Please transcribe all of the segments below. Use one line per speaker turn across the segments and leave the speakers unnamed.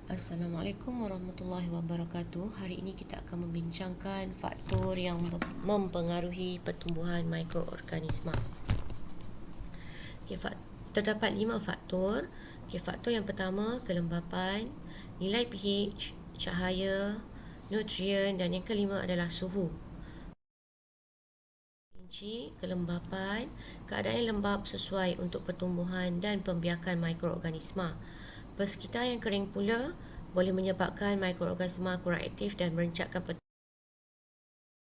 Assalamualaikum warahmatullahi wabarakatuh. Hari ini kita akan membincangkan faktor yang mempengaruhi pertumbuhan mikroorganisma. Terdapat 5 faktor. Faktor yang pertama, kelembapan, nilai pH, cahaya, nutrien, dan yang kelima adalah suhu. Kelembapan, keadaan yang lembap sesuai untuk pertumbuhan dan pembiakan mikroorganisma. Persekitar yang kering pula boleh menyebabkan mikroorganisma kurang aktif dan merencatkan pertumbuhan.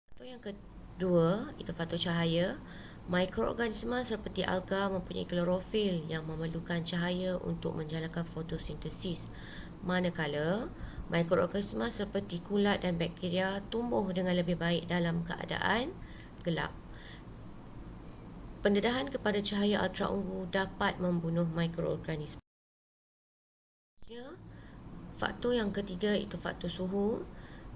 Faktor yang kedua, itu faktor cahaya. Mikroorganisma seperti alga mempunyai klorofil yang memerlukan cahaya untuk menjalankan fotosintesis. Manakala, mikroorganisma seperti kulat dan bakteria tumbuh dengan lebih baik dalam keadaan gelap. Pendedahan kepada cahaya ultraungu dapat membunuh mikroorganisma. Faktor yang ketiga itu faktor suhu.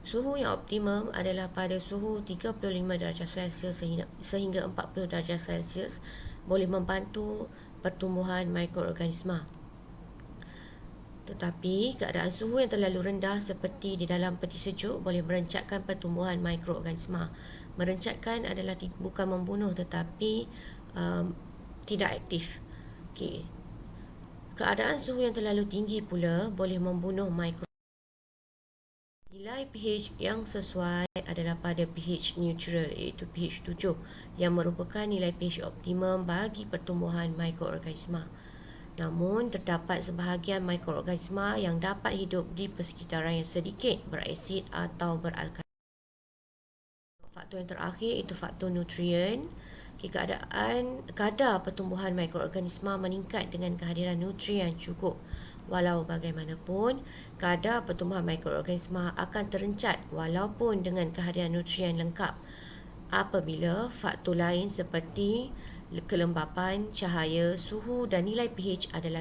Suhu yang optimum adalah pada suhu 35 darjah Celsius sehingga 40 darjah Celsius boleh membantu pertumbuhan mikroorganisma. Tetapi keadaan suhu yang terlalu rendah seperti di dalam peti sejuk boleh merencatkan pertumbuhan mikroorganisma. Merencatkan adalah bukan membunuh tetapi tidak aktif. Keadaan suhu yang terlalu tinggi pula boleh membunuh mikroorganisma. Nilai pH yang sesuai adalah pada pH neutral, iaitu pH 7, yang merupakan nilai pH optimum bagi pertumbuhan mikroorganisma. Namun, terdapat sebahagian mikroorganisma yang dapat hidup di persekitaran yang sedikit berasid atau beralkali. Faktor yang terakhir itu faktor nutrien. Kadar pertumbuhan mikroorganisma meningkat dengan kehadiran nutrien yang cukup. Walau bagaimanapun, kadar pertumbuhan mikroorganisma akan terencat walaupun dengan kehadiran nutrien lengkap apabila faktor lain seperti kelembapan, cahaya, suhu dan nilai pH adalah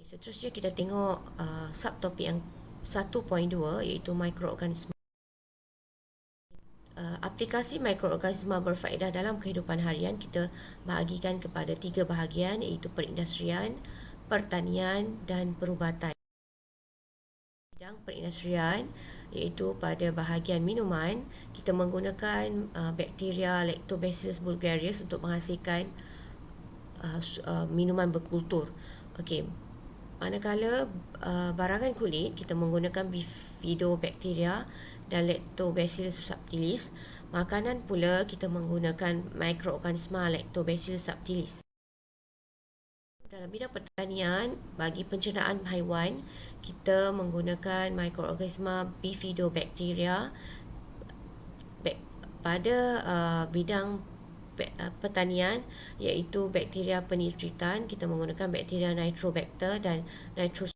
Seterusnya kita tengok subtopik yang 1.2 iaitu mikroorganisma. Aplikasi mikroorganisma berfaedah dalam kehidupan harian kita bahagikan kepada 3 bahagian iaitu perindustrian, pertanian dan perubatan. Bidang perindustrian iaitu pada bahagian minuman, kita menggunakan bakteria Lactobacillus bulgarius untuk menghasilkan minuman berkultur. Manakala barangan kulit, kita menggunakan bifidobakteria dan Lactobacillus subtilis. Makanan pula kita menggunakan mikroorganisma Lactobacillus subtilis. Dalam bidang pertanian, bagi pencernaan haiwan, kita menggunakan mikroorganisma bifidobakteria. Pada bidang pertanian, iaitu bakteria penitritan, kita menggunakan bakteria Nitrobacter dan Nitrosomonas.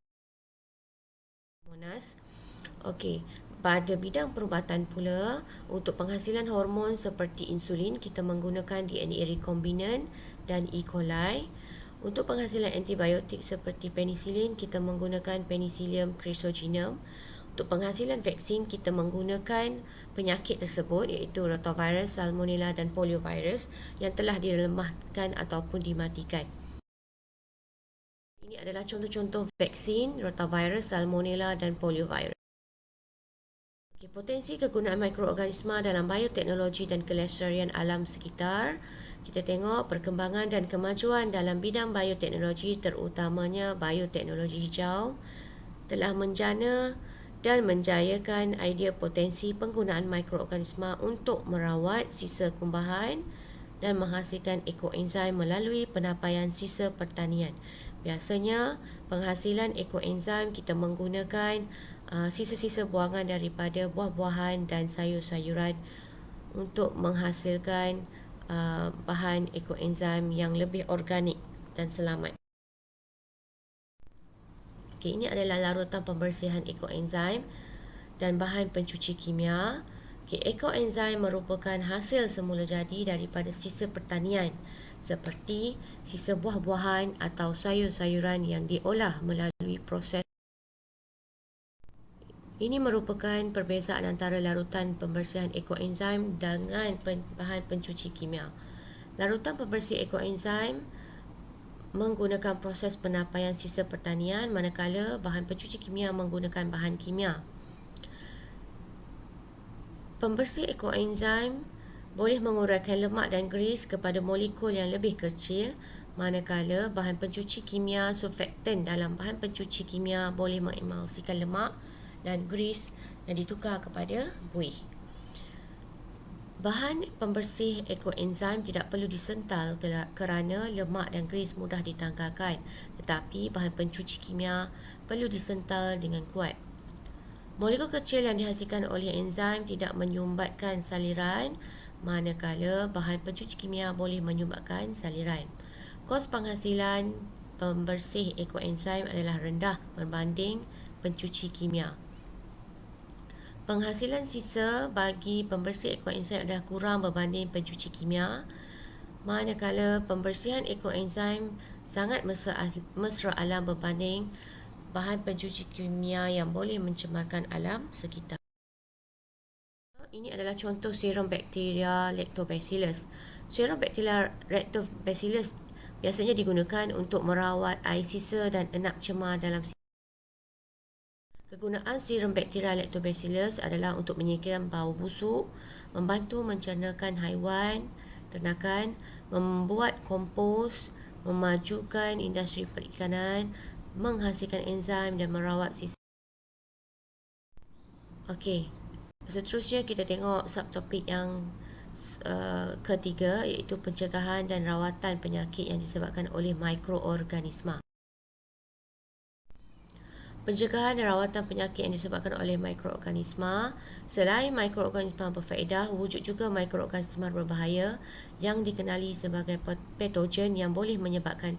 Pada bidang perubatan pula, untuk penghasilan hormon seperti insulin, kita menggunakan DNA recombinant dan E. coli. Untuk penghasilan antibiotik seperti penicillin, kita menggunakan Penicillium chrysogenum. Untuk penghasilan vaksin, kita menggunakan penyakit tersebut iaitu rotavirus, salmonella dan poliovirus yang telah dilemahkan ataupun dimatikan. Ini adalah contoh-contoh vaksin rotavirus, salmonella dan poliovirus. Potensi kegunaan mikroorganisma dalam bioteknologi dan kelestarian alam sekitar. Kita tengok perkembangan dan kemajuan dalam bidang bioteknologi, terutamanya bioteknologi hijau, telah menjana dan menjayakan idea potensi penggunaan mikroorganisma untuk merawat sisa kumbahan dan menghasilkan ekoenzim melalui penapaian sisa pertanian. Biasanya, penghasilan ekoenzim kita menggunakan sisa-sisa buangan daripada buah-buahan dan sayur-sayuran untuk menghasilkan bahan ekoenzim yang lebih organik dan selamat. Ini adalah larutan pembersihan ekoenzim dan bahan pencuci kimia. Ekoenzim merupakan hasil semula jadi daripada sisa pertanian seperti sisa buah-buahan atau sayur-sayuran yang diolah melalui proses. Ini merupakan perbezaan antara larutan pembersihan ekoenzim dengan bahan pencuci kimia. Larutan pembersih ekoenzim menggunakan proses penapaian sisa pertanian, manakala bahan pencuci kimia menggunakan bahan kimia. Pembersih ekoenzim boleh menguraikan lemak dan gris kepada molekul yang lebih kecil, manakala bahan pencuci kimia surfaktan dalam bahan pencuci kimia boleh mengemulsikan lemak dan gris yang ditukar kepada buih. Bahan pembersih ekoenzim tidak perlu disental kerana lemak dan gris mudah ditanggalkan, tetapi bahan pencuci kimia perlu disental dengan kuat. Molekul kecil yang dihasilkan oleh enzim tidak menyumbatkan saliran, manakala bahan pencuci kimia boleh menyumbatkan saliran. Kos penghasilan pembersih ekoenzim adalah rendah berbanding pencuci kimia. Penghasilan sisa bagi pembersih ekoenzim adalah kurang berbanding pencuci kimia, manakala pembersihan ekoenzim sangat mesra alam berbanding bahan pencuci kimia yang boleh mencemarkan alam sekitar. Ini adalah contoh serum bakteria Lactobacillus. Serum bakteria Lactobacillus biasanya digunakan untuk merawat air sisa dan enap cemar dalam. Kegunaan serum bakteria Lactobacillus adalah untuk menyingkirkan bau busuk, membantu mencernakan haiwan, ternakan, membuat kompos, memajukan industri perikanan, menghasilkan enzim dan merawat sisa. Okey, seterusnya kita tengok subtopik yang ketiga, iaitu pencegahan dan rawatan penyakit yang disebabkan oleh mikroorganisma. Pencegahan dan rawatan penyakit yang disebabkan oleh mikroorganisma. Selain mikroorganisma berfaedah, wujud juga mikroorganisma berbahaya yang dikenali sebagai patogen yang boleh menyebabkan.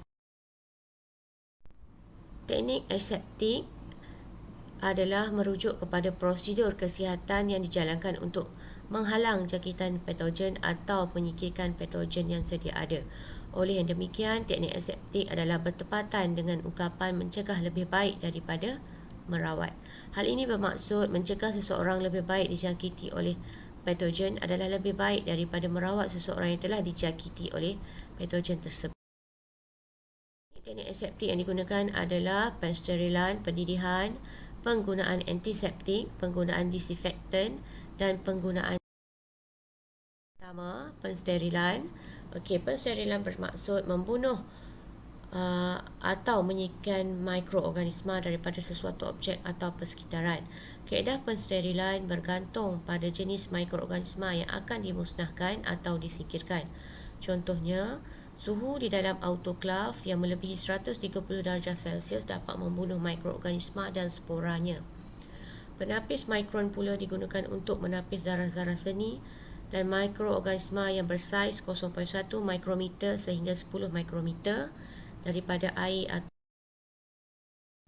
Teknik aseptik adalah merujuk kepada prosedur kesihatan yang dijalankan untuk menghalang jangkitan patogen atau menyingkirkan patogen yang sedia ada. Oleh yang demikian, teknik aseptik adalah bertepatan dengan ungkapan mencegah lebih baik daripada merawat. Hal ini bermaksud mencegah seseorang lebih baik dijangkiti oleh patogen adalah lebih baik daripada merawat seseorang yang telah dijangkiti oleh patogen tersebut. Teknik aseptik yang digunakan adalah pensterilan, pendidihan, penggunaan antiseptik, penggunaan disinfektan dan penggunaan. Pertama, pensterilan. Pensterilan bermaksud membunuh atau menyingkirkan mikroorganisma daripada sesuatu objek atau persekitaran. Kaedah pensterilan bergantung pada jenis mikroorganisma yang akan dimusnahkan atau disingkirkan. Contohnya, suhu di dalam autoklav yang melebihi 130 darjah Celsius dapat membunuh mikroorganisma dan sporanya. Penapis mikron pula digunakan untuk menapis zarah-zarah seni dan mikroorganisma yang bersaiz 0.1 mikrometer sehingga 10 mikrometer daripada air atau.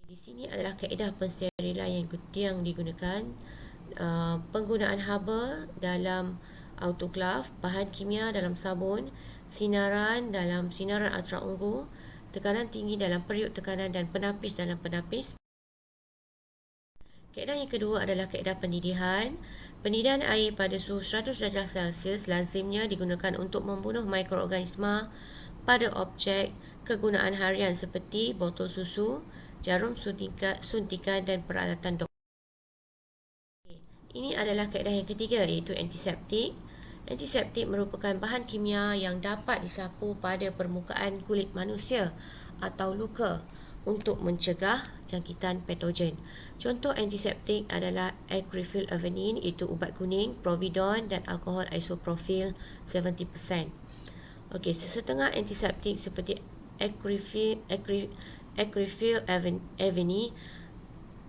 Di sini adalah kaedah pensterilan yang digunakan. Penggunaan haba dalam autoklav, bahan kimia dalam sabun, sinaran dalam sinaran ultraviolet, tekanan tinggi dalam periuk tekanan dan penapis dalam penapis. Kaedah yang kedua adalah kaedah pendidihan. Pendidihan air pada suhu 100 darjah Celsius lazimnya digunakan untuk membunuh mikroorganisma pada objek kegunaan harian seperti botol susu, jarum suntikan dan peralatan doktor. Ini adalah kaedah yang ketiga, iaitu antiseptik. Antiseptik merupakan bahan kimia yang dapat disapu pada permukaan kulit manusia atau luka untuk mencegah jangkitan patogen. Contoh antiseptik adalah acrylamycin, iaitu ubat kuning, providon dan alkohol isopropyl 70%. Sesetengah antiseptik seperti acrylamycin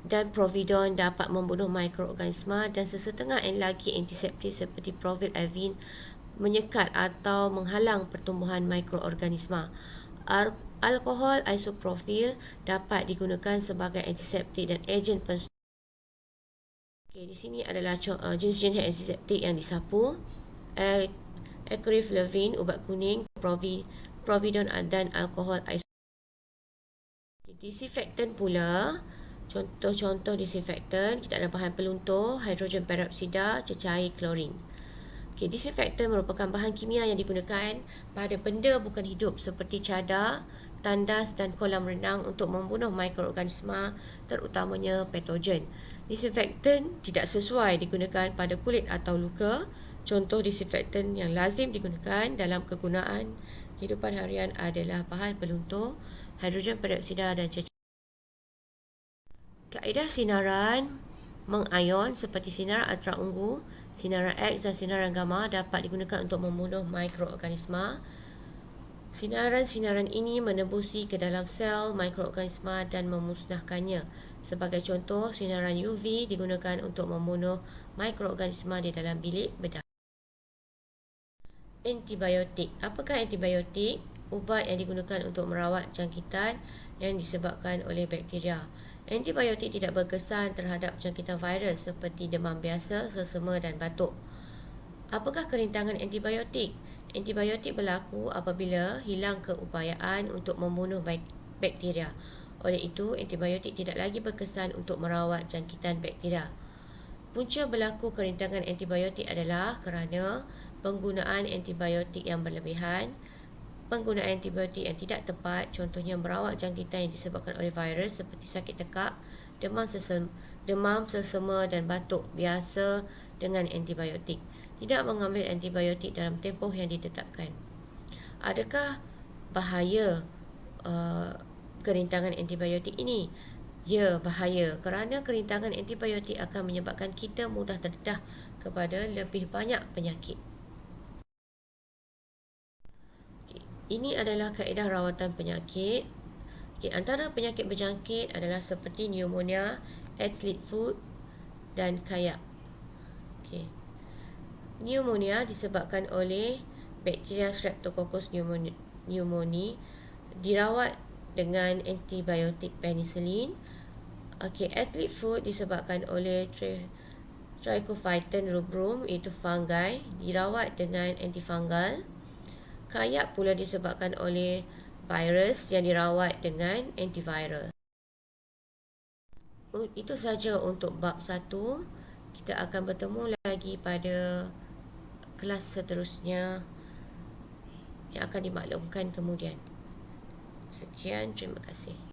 dan providon dapat membunuh mikroorganisma, dan sesetengah lagi antiseptik seperti provilavin menyekat atau menghalang pertumbuhan mikroorganisma. Alkohol isopropyl dapat digunakan sebagai antiseptik dan ejen pensterilan. Di sini adalah jenis-jenis antiseptik yang disapu. Acrylamycin, ubat kuning, providon dan alkohol isopropyl. Disinfektan pula. Contoh-contoh disinfektan, kita ada bahan peluntur, hidrogen peroksida, cecair klorin. Disinfektan merupakan bahan kimia yang digunakan pada benda bukan hidup seperti cadar, tandas dan kolam renang untuk membunuh mikroorganisma, terutamanya patogen. Disinfektan tidak sesuai digunakan pada kulit atau luka. Contoh disinfektan yang lazim digunakan dalam kegunaan kehidupan harian adalah bahan peluntur, hidrogen peroksida dan cacing. Kaedah sinaran mengion seperti sinaran ultraungu, sinaran X dan sinaran gamma dapat digunakan untuk membunuh mikroorganisma. Sinaran-sinaran ini menembusi ke dalam sel mikroorganisma dan memusnahkannya. Sebagai contoh, sinaran UV digunakan untuk membunuh mikroorganisma di dalam bilik bedah. Antibiotik. Apakah antibiotik? Ubat yang digunakan untuk merawat jangkitan yang disebabkan oleh bakteria. Antibiotik tidak berkesan terhadap jangkitan virus seperti demam biasa, selsema dan batuk. Apakah kerintangan antibiotik? Antibiotik berlaku apabila hilang keupayaan untuk membunuh bakteria. Oleh itu, antibiotik tidak lagi berkesan untuk merawat jangkitan bakteria. Punca berlaku kerintangan antibiotik adalah kerana penggunaan antibiotik yang berlebihan, penggunaan antibiotik yang tidak tepat, contohnya merawat jangkitan yang disebabkan oleh virus seperti sakit tekak, demam selsema dan batuk biasa dengan antibiotik. Tidak mengambil antibiotik dalam tempoh yang ditetapkan. Adakah bahaya kerintangan antibiotik ini? Ya, bahaya kerana kerintangan antibiotik akan menyebabkan kita mudah terdedah kepada lebih banyak penyakit. Ini adalah kaedah rawatan penyakit. Antara penyakit berjangkit adalah seperti pneumonia, athlete foot dan kayak. Pneumonia disebabkan oleh bakteria Streptococcus pneumoniae, dirawat dengan antibiotik penicillin. Athlete foot disebabkan oleh Trichophyton rubrum, iaitu fungi, dirawat dengan antifungal. Kayak pula disebabkan oleh virus yang dirawat dengan antiviral. Itu saja untuk bab 1. Kita akan bertemu lagi pada kelas seterusnya yang akan dimaklumkan kemudian. Sekian, terima kasih.